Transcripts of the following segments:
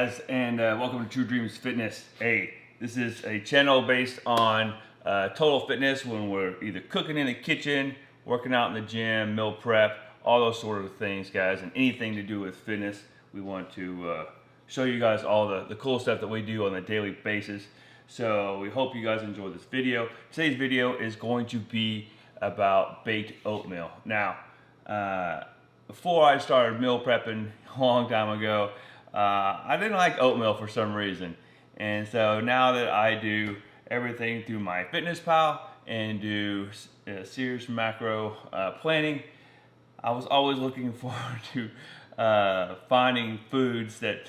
guys, and welcome to True Dreams Fitness. Hey, this is a channel based on total fitness when we're either cooking in the kitchen, working out in the gym, meal prep, all those sort of things, guys, and anything to do with fitness. We want to show you guys all the cool stuff that we do on a daily basis. So we hope you guys enjoy this video. Today's video is going to be about baked oatmeal. Now, before I started meal prepping a long time ago, I didn't like oatmeal for some reason. And so now that I do everything through my Fitness Pal and do serious macro planning, I was always looking forward to finding foods that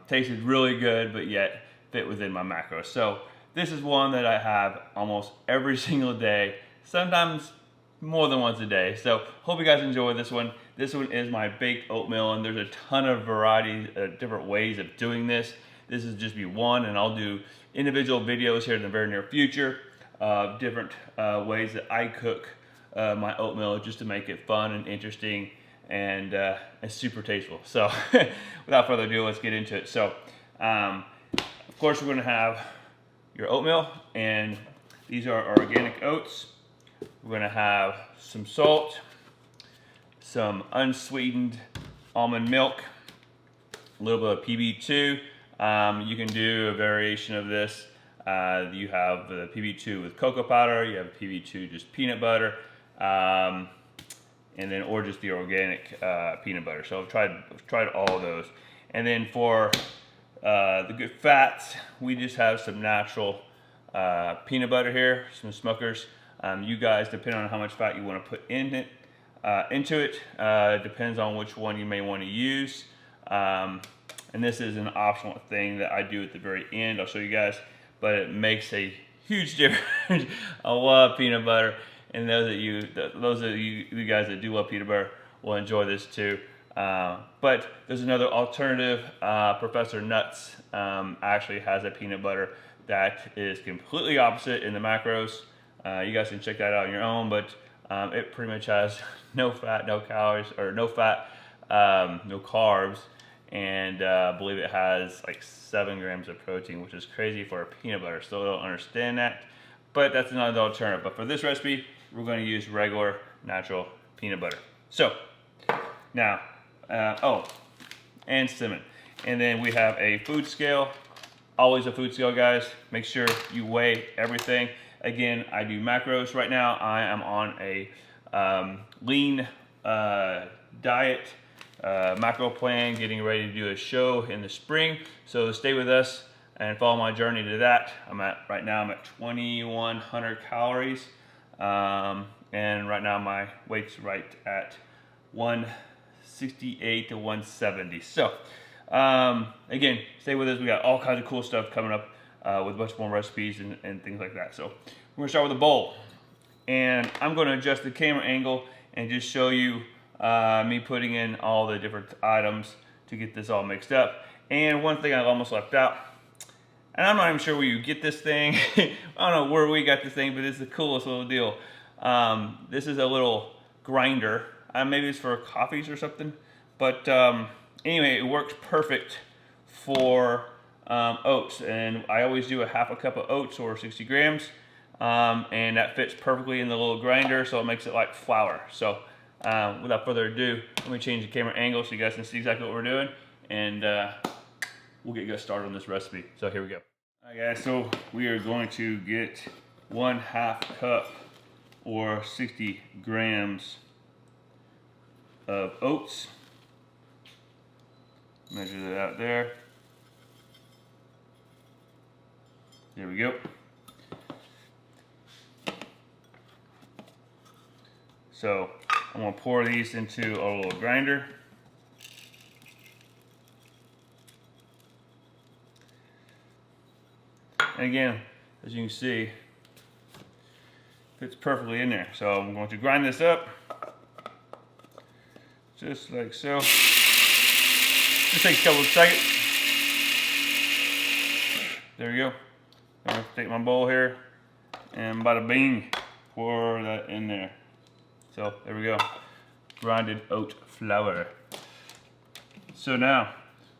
tasted really good but yet fit within my macros. So this is one that I have almost every single day, sometimes more than once a day. So hope you guys enjoy this one. This one is my baked oatmeal, and there's a ton of varieties, different ways of doing this. This is just be one, and I'll do individual videos here in the very near future of different ways that I cook my oatmeal just to make it fun and interesting and super tasteful. So without further ado, let's get into it. So of course we're going to have your oatmeal, and these are organic oats. We're going to have some salt, some unsweetened almond milk, a little bit of PB2. You can do a variation of this. You have the PB2 with cocoa powder, you have PB2 just peanut butter, and then or just the organic peanut butter. So I've tried all of those. And then for the good fats, we just have some natural peanut butter here, some Smokers. You guys, depending on how much fat you want to put in it, into it, depends on which one you may want to use. And this is an optional thing that I do at the very end. I'll show you guys, but it makes a huge difference. I love peanut butter, and those of you guys that do love peanut butter will enjoy this too. But there's another alternative. Professor Nuts actually has a peanut butter that is completely opposite in the macros. You guys can check that out on your own, but it pretty much has no fat, no calories, or no fat, no carbs, and I believe it has like 7 grams of protein, which is crazy for a peanut butter. Still don't understand that, but that's another alternative. But for this recipe, we're going to use regular natural peanut butter. So now, oh, and cinnamon. And then we have a food scale. Always a food scale, guys. Make sure you weigh everything. Again, I do macros right now. I am on a lean diet, macro plan, getting ready to do a show in the spring. So stay with us and follow my journey to that. Right now I'm at 2,100 calories. And right now my weight's right at 168 to 170. So again, stay with us. We got all kinds of cool stuff coming up with a bunch more recipes and things like that. So we're gonna start with a bowl, and I'm gonna adjust the camera angle and just show you me putting in all the different items to get this all mixed up. And one thing I almost left out, and I'm not even sure where you get this thing. I don't know where we got this thing, but it's the coolest little deal. This is a little grinder. Maybe it's for coffees or something, but anyway, it works perfect for oats, and I always do a half a cup of oats, or 60 grams, and that fits perfectly in the little grinder, so it makes it like flour. So without further ado, let me change the camera angle so you guys can see exactly what we're doing, and we'll get you guys started on this recipe. So here we go. Alright guys, so we are going to get 1/2 cup or 60 grams of oats. Measure that out there. There we go. So I'm going to pour these into our little grinder. And again, as you can see, fits perfectly in there. So I'm going to grind this up, just like so. Just takes a couple of seconds. There we go. I'm going to take my bowl here and bada bing, pour that in there. So there we go, grinded oat flour. So now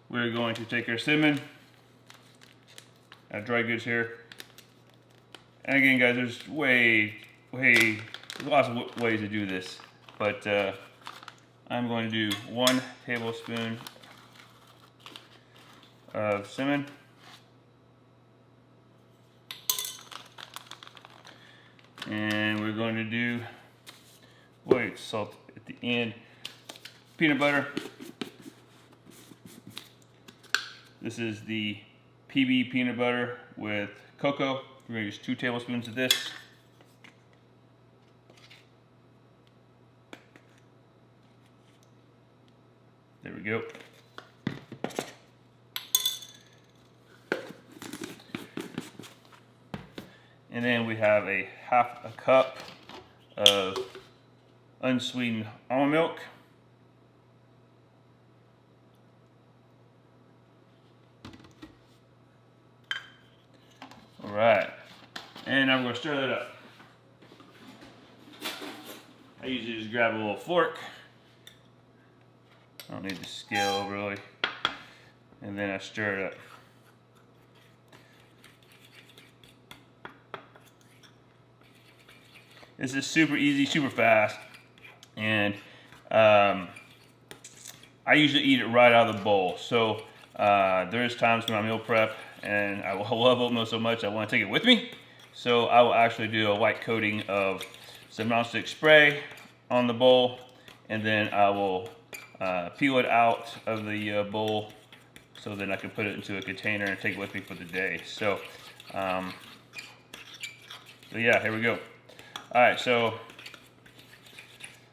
we're going to take our cinnamon, our dry goods here. And again, guys, there's lots of ways to do this, but I'm going to do 1 tablespoon of cinnamon. And we're going to do, salt at the end, peanut butter. This is the PB peanut butter with cocoa. We're going to use 2 tablespoons of this. There we go. And then we have a half a cup of unsweetened almond milk. All right, and I'm going to stir that up. I usually just grab a little fork. I don't need the scale really. And then I stir it up. This is super easy, super fast, and I usually eat it right out of the bowl. So there's times when I meal prep and I love oatmeal so much I want to take it with me. So I will actually do a white coating of some nonstick spray on the bowl, and then I will peel it out of the bowl so then I can put it into a container and take it with me for the day. So yeah, here we go. All right, so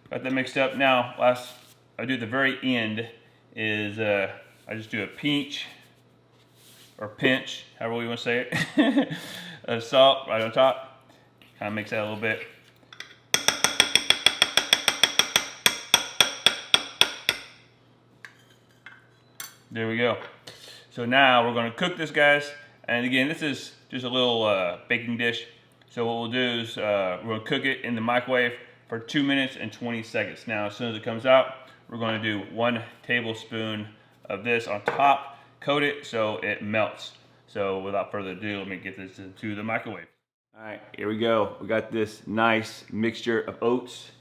got that mixed up. Now, last I do at the very end is I just do a pinch or pinch, however you want to say it, of salt right on top. Kind of mix that a little bit. There we go. So now we're going to cook this, guys. And again, this is just a little baking dish. So what we'll do is we're going to cook it in the microwave for 2 minutes and 20 seconds. Now, as soon as it comes out, we're going to do 1 tablespoon of this on top, coat it so it melts. So without further ado, let me get this into the microwave. All right, here we go. We got this nice mixture of oats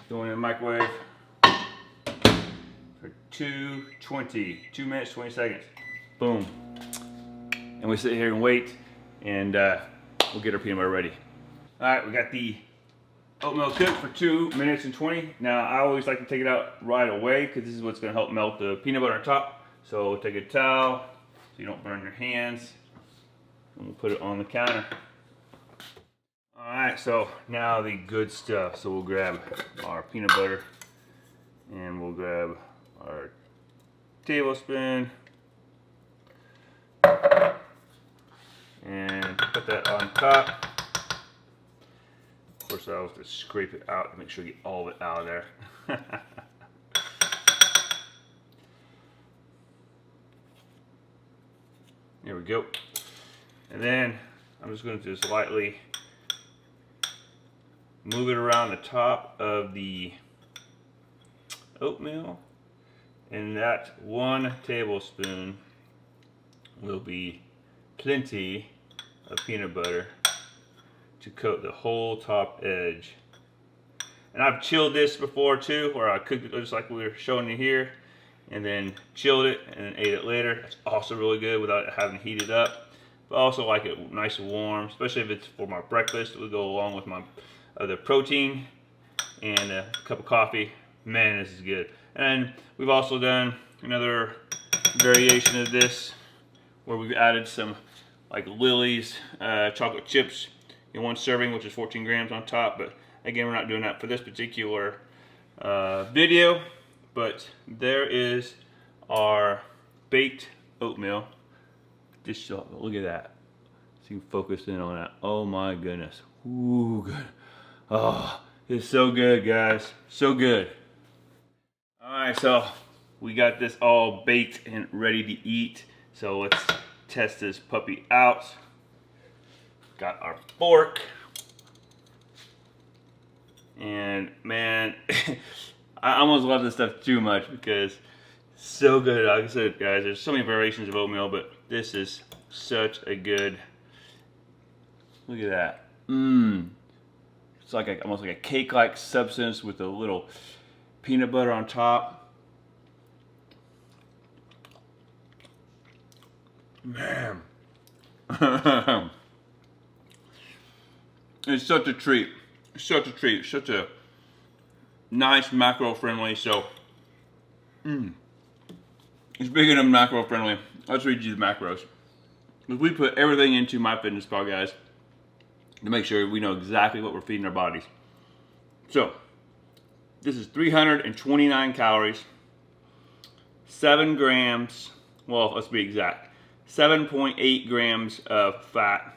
going in the microwave for 2 minutes, 20 seconds. Boom. And we sit here and wait, and we'll get our peanut butter ready. All right, we got the oatmeal cooked for 2 minutes and 20. Now, I always like to take it out right away because this is what's going to help melt the peanut butter on top. So take a towel so you don't burn your hands, and we'll put it on the counter. All right, so now the good stuff. So we'll grab our peanut butter, and we'll grab our tablespoon, and put that on top. Of course, I always just scrape it out to make sure you get all of it out of there. There we go. And then I'm just going to just lightly move it around the top of the oatmeal, and that 1 tablespoon will be plenty of peanut butter to coat the whole top edge. And I've chilled this before too, where I cooked it just like we were showing you here, and then chilled it and then ate it later. It's also really good without it having heated up. But I also like it nice and warm, especially if it's for my breakfast. It would go along with my other protein and a cup of coffee. Man, this is good. And we've also done another variation of this where we've added some like Lily's chocolate chips in 1 serving, which is 14 grams on top. But again, we're not doing that for this particular video. But there is our baked oatmeal. Just look at that. So you can focus in on that. Oh my goodness. Ooh, good. Oh, it's so good, guys. So good. All right, so we got this all baked and ready to eat. So let's test this puppy out. Got our fork. And man, I almost love this stuff too much because So good. Like I said, guys, there's so many variations of oatmeal, but this is such a good. Look at that. Mmm. It's like almost like a cake-like substance with a little peanut butter on top. Man. It's such a treat. Such a treat. Such a nice macro-friendly. So, speaking of macro-friendly, let's read you the macros. We put everything into MyFitnessPal, guys, to make sure we know exactly what we're feeding our bodies. So, this is 329 calories, 7 grams, well, let's be exact, 7.8 grams of fat,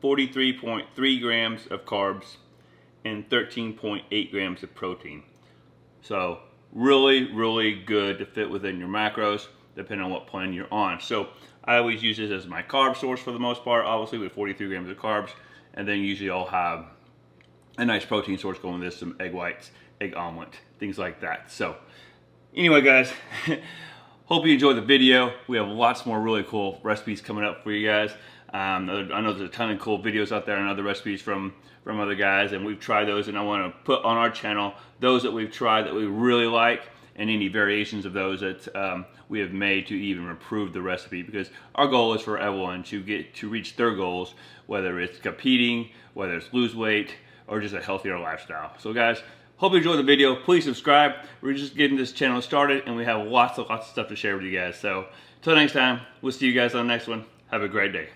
43.3 grams of carbs, and 13.8 grams of protein. So, really, really good to fit within your macros, depending on what plan you're on. So, I always use this as my carb source for the most part, obviously with 43 grams of carbs, and then usually I'll have a nice protein source going with this, some egg whites, egg omelet, things like that. So, anyway guys, hope you enjoyed the video. We have lots more really cool recipes coming up for you guys. I know there's a ton of cool videos out there and other recipes from other guys, and we've tried those, and I want to put on our channel those that we've tried that we really like, and any variations of those that we have made to even improve the recipe, because our goal is for everyone to get to reach their goals, whether it's competing, whether it's lose weight, or just a healthier lifestyle. So guys, hope you enjoyed the video. Please subscribe. We're just getting this channel started, and we have lots of stuff to share with you guys. So until next time, we'll see you guys on the next one. Have a great day.